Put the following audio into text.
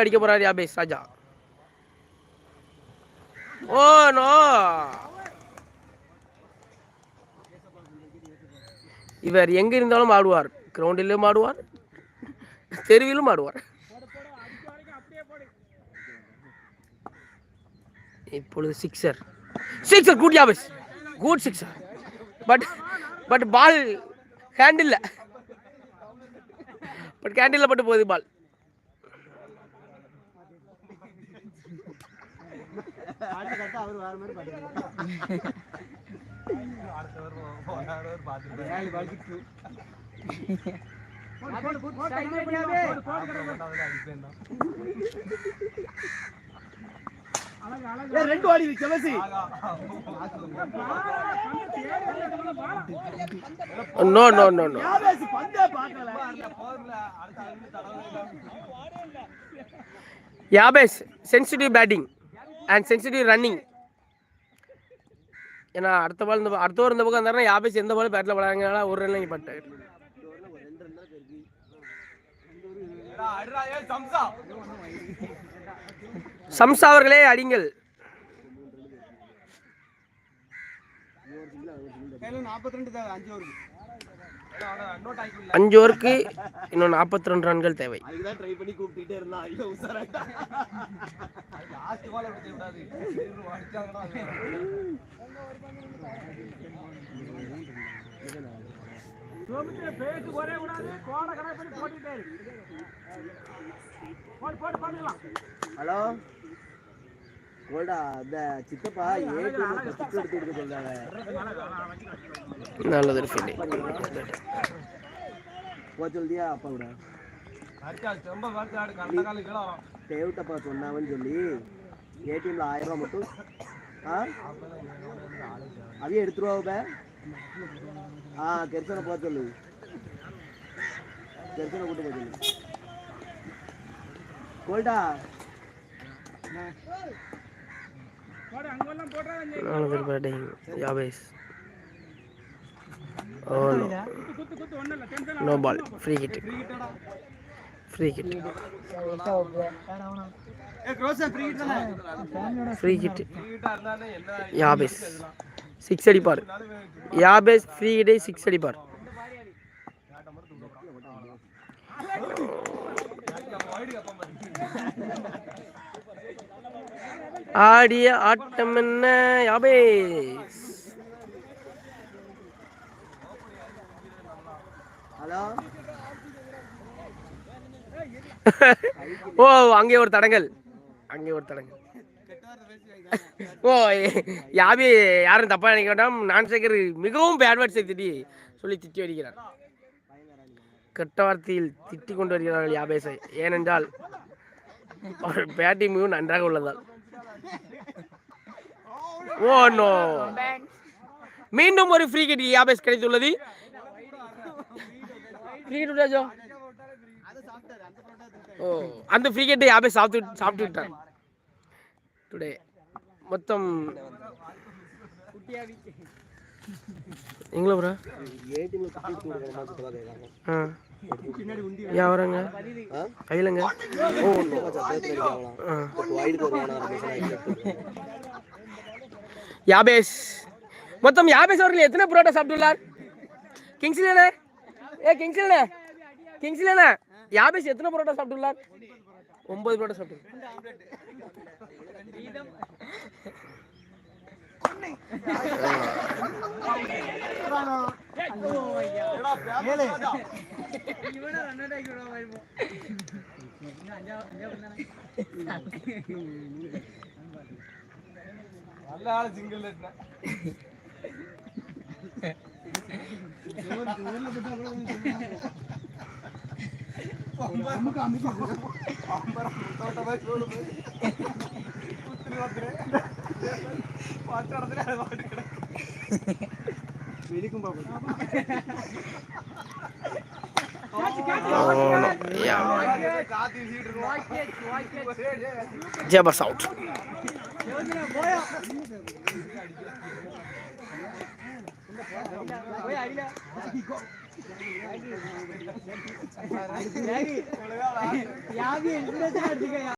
அடிக்க போறாரு யாபேஸ் ராஜா. Oh no, இவர் எங்க இருந்தாலும் ஆடுவார். கிரவுண்டிலும் ஆடுவார், தெருவிலும் ஆடுவார். இப்பொழுது sixer. Sixer, good Jabez, good sixer. Bat ball handle, bat handle பட்டு போகுது ball. No no no no, Jabez sensitive batting and sensitive running. ஏன்னா அடுத்த பால் அடுத்த ஓவர் இந்த பக்கம் இருந்தாருன்னா யாபேஸ் எந்த பால் பேட்டில் விளையாடுங்க ஒரு ரன் பட்டாரு. சம்சா அவர்களே அடிங்கள். 5 ஓவருக்கு இன்னும் 42 ரன்கள் தேவை. ஹலோ கோல்டா, அந்த சித்தப்பா எடுத்து சொல்றாங்க. நல்லது ஃபீல்டிங் போ சொல்லியா அப்பா கூட தேவட்டப்பா சொன்னாவன்னு சொல்லி ஏடிஎம்ல 1000 ரூபா மட்டும் அதையே எடுத்துருவா. கெர்சனை போக சொல்லு, கெர்சனை கூட்டு போக சொல்லு கோல்டா. நல்லது batting Jabez. Oh no, no ball, free hit, free hit, free hit. Jabez 6 அடிப்பார். யாபேஸ் ஃப்ரீ ஹிட்டை 6 அடிப்பார். ஆடிய ஆட்டம் என்ன யாபேஸ். ஹலோ ஓ அங்கே ஒரு தடங்கல், அங்கே ஒரு தடங்கல். ஓ யாபி யாரும் தப்பா நினைக்க வேண்டாம். நான் சேகர் மிகவும் பேட் வேர்ட்ஸை சொல்லி திட்டி வருகிறார். கெட்ட வார்த்தையில் திட்டி கொண்டு வருகிறார்கள் யாபேஸை. ஏனென்றால் அவர் பேட்டிங் மிகவும் நன்றாக உள்ளதால். ஓ நோ, மீண்டும் ஒரு ஃப்ரீ கிட் யாபேஸ் கிடைத்துள்ளது. ஃப்ரீ கிட் ராஜா. ஓ அந்த ஃப்ரீ கிட்டை யாபேஸ் சாப்பிட்டு விட்டார் டுடே. மொத்தம் எங்கள ப்ரோ யாவரங்க கையிலங்க. யாபேஸ் மொத்தம் யாபேஸ் அவர்கள் எத்தனை புரோட்டா சாப்பிட்டுள்ளார்? கிங்ஸ்லேண்ணே, கிங்ஸ்லேண்ணே, கிங்ஸ்லேண்ணே யாபேஸ் எத்தனை புரோட்டா சாப்பிட்டுள்ளார்? 9 புரோட்டா சாப்பிட்டு. Jabber's out. யாபி இன்ஸ்பிரேஷன் எடுத்துக்க